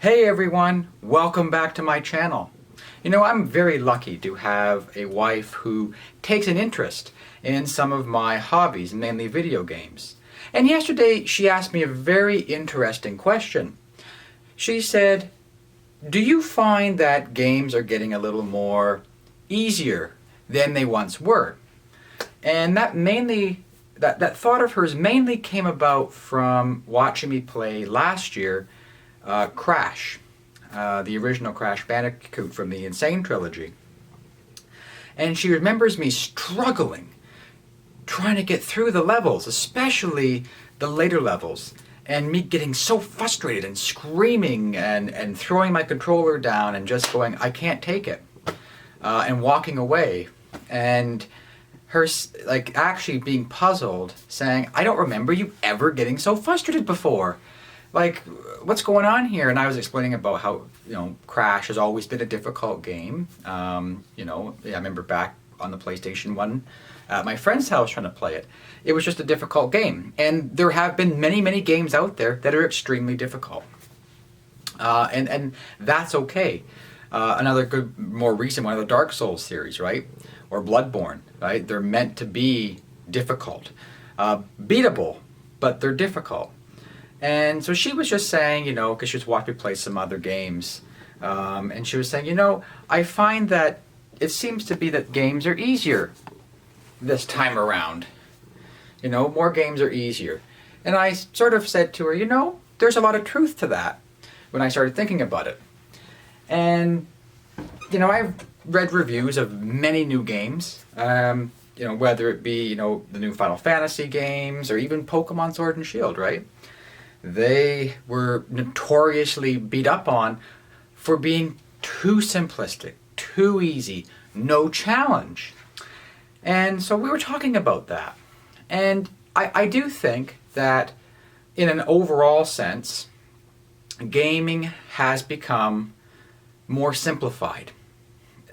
Hey everyone, welcome back to my channel. You know, I'm very lucky to have a wife who takes an interest in some of my hobbies, mainly video games. And yesterday she asked me a very interesting question. She said, do you find that games are getting a little more easier than they once were? And that thought of hers mainly came about from watching me play last year Crash, the original Crash Bandicoot from the Insane trilogy. And she remembers me struggling, trying to get through the levels, especially the later levels, and me getting so frustrated and screaming and throwing my controller down and just going, I can't take it, and walking away. And her actually being puzzled, saying, I don't remember you ever getting so frustrated before. Like, what's going on here? And I was explaining about how, Crash has always been a difficult game. I remember back on the PlayStation 1 at my friend's house trying to play it. It was just a difficult game. And there have been many, many games out there that are extremely difficult. And that's okay. Another good, more recent one, the Dark Souls series, right? Or Bloodborne, right? They're meant to be difficult. Beatable, but they're difficult. And so she was just saying, because she was watching me play some other games, and she was saying, I find that it seems to be that games are easier this time around. More games are easier. And I sort of said to her, there's a lot of truth to that when I started thinking about it. And, I've read reviews of many new games, whether it be, the new Final Fantasy games or even Pokemon Sword and Shield, right? They were notoriously beat up on for being too simplistic, too easy, no challenge. And so we were talking about that. And I do think that in an overall sense, gaming has become more simplified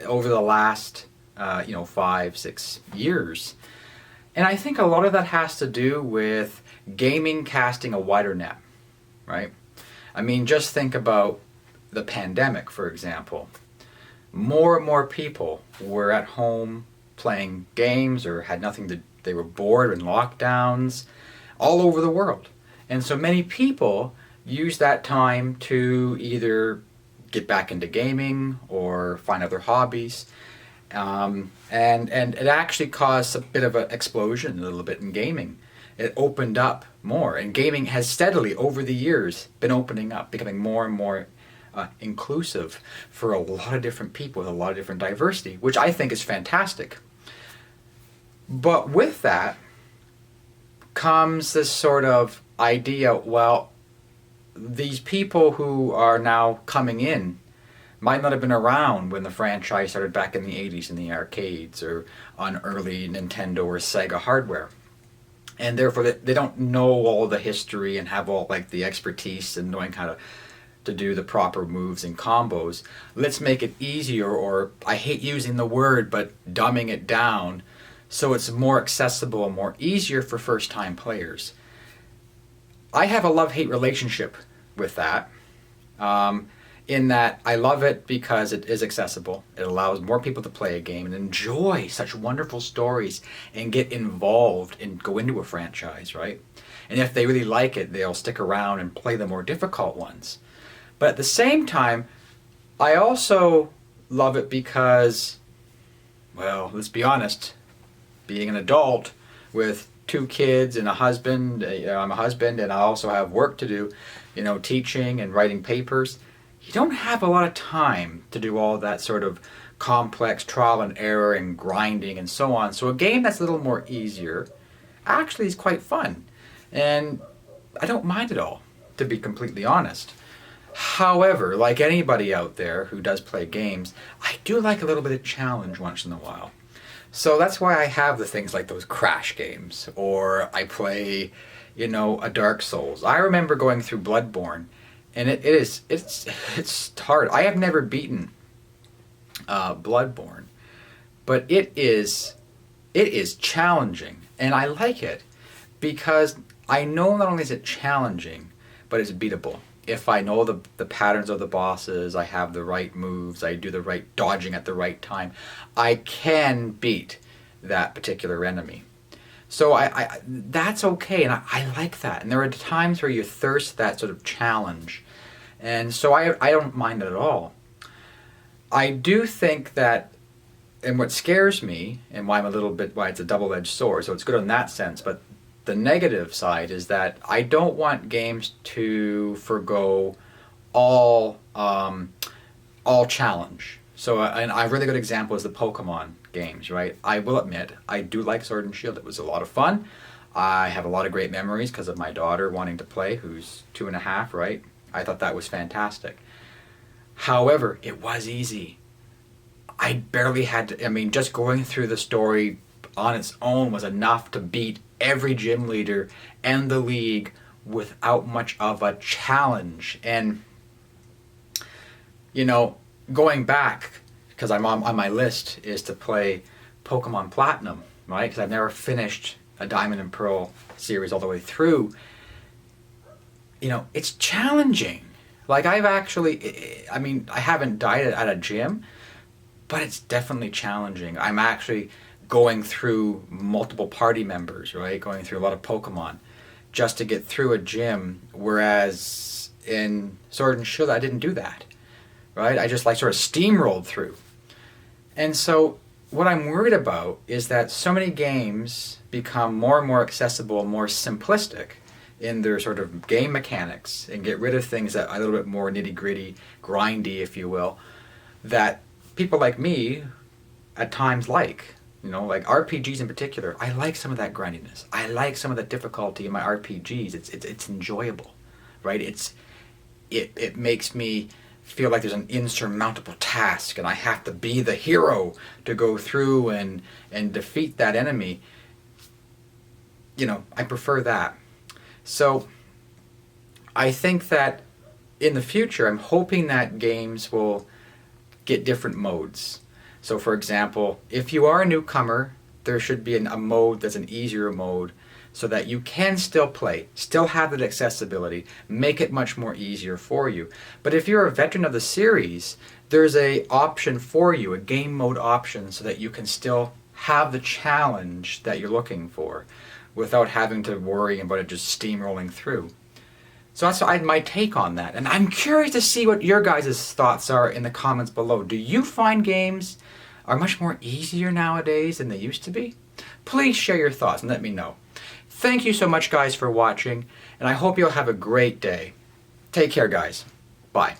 over the last 5-6 years. And I think a lot of that has to do with gaming casting a wider net, right? I mean, just think about the pandemic, for example. More and more people were at home playing games or had nothing to, they were bored in lockdowns all over the world. And so many people use that time to either get back into gaming or find other hobbies. And it actually caused a bit of an explosion a little bit in gaming. It opened up more, and gaming has steadily over the years been opening up, becoming more and more inclusive for a lot of different people with a lot of different diversity, which I think is fantastic. But with that comes this sort of idea, well, these people who are now coming in might not have been around when the franchise started back in the 80s in the arcades or on early Nintendo or Sega hardware. And therefore they don't know all the history and have all the expertise and knowing how to do the proper moves and combos. Let's make it easier, or I hate using the word, but dumbing it down so it's more accessible and more easier for first-time players. I have a love-hate relationship with that. In that I love it because it is accessible. It allows more people to play a game and enjoy such wonderful stories and get involved and go into a franchise, right? And if they really like it, they'll stick around and play the more difficult ones. But at the same time, I also love it because, well, let's be honest, being an adult with 2 kids and a husband, I'm a husband and I also have work to do, teaching and writing papers. You don't have a lot of time to do all that sort of complex trial and error and grinding and so on. So a game that's a little more easier actually is quite fun. And I don't mind it all, to be completely honest. However, like anybody out there who does play games, I do like a little bit of challenge once in a while. So that's why I have the things like those Crash games, or I play, a Dark Souls. I remember going through Bloodborne, and it's hard. I have never beaten Bloodborne, but it is challenging, and I like it because I know not only is it challenging, but it's beatable. if I know the patterns of the bosses, I have the right moves, I do the right dodging at the right time, I can beat that particular enemy. So that's okay, and I like that. And there are times where you thirst that sort of challenge. And so I don't mind it at all. I do think that, and what scares me, and why it's a double-edged sword, so it's good in that sense, but the negative side is that I don't want games to forgo all challenge. So a really good example is the Pokemon games, right? I will admit, I do like Sword and Shield. It was a lot of fun. I have a lot of great memories because of my daughter wanting to play, who's 2.5, right? I thought that was fantastic. However, it was easy. I barely had to, just going through the story on its own was enough to beat every gym leader and the league without much of a challenge. And, going back, because I'm on my list, is to play Pokemon Platinum, right? Because I've never finished a Diamond and Pearl series all the way through. It's challenging. Like I haven't died at a gym, but it's definitely challenging. I'm actually going through multiple party members, right? Going through a lot of Pokemon just to get through a gym, whereas in Sword and Shield I didn't do that, right? I just sort of steamrolled through. And so what I'm worried about is that so many games become more and more accessible, more simplistic in their sort of game mechanics, and get rid of things that are a little bit more nitty-gritty, grindy, if you will, that people like me at times like. Like RPGs in particular, I like some of that grindiness. I like some of the difficulty in my RPGs. It's enjoyable, right? It makes me feel like there's an insurmountable task and I have to be the hero to go through and defeat that enemy. I prefer that. So I think that in the future, I'm hoping that games will get different modes. So for example, if you are a newcomer, there should be a mode that's an easier mode so that you can still play, still have that accessibility, make it much more easier for you. But if you're a veteran of the series, there's a option for you, a game mode option, so that you can still have the challenge that you're looking for without having to worry about it just steamrolling through. So that's my take on that. And I'm curious to see what your guys' thoughts are in the comments below. Do you find games are much more easier nowadays than they used to be? Please share your thoughts and let me know. Thank you so much, guys, for watching, and I hope you'll have a great day. Take care, guys. Bye.